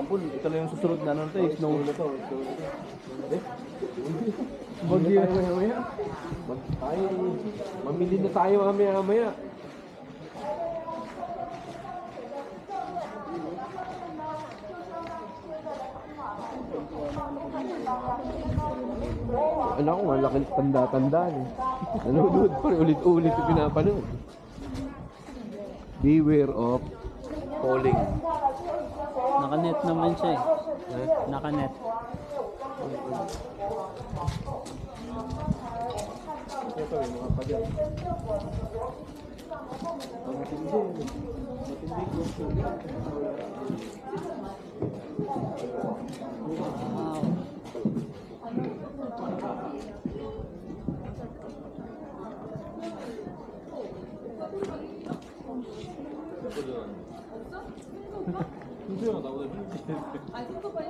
example, ito lang yung susunod na ano to eh, snow. na to. Bagyo. Tayo, mamili na tayo mamaya. Alam ko, malaki tanda-tanda eh. Nanonood pa rin, ulit-ulit yung pinapanood. Beware of falling. Nakanet naman siya eh. Nakanet. Ito eh, mga pagyan. Wow. Hindi na ako.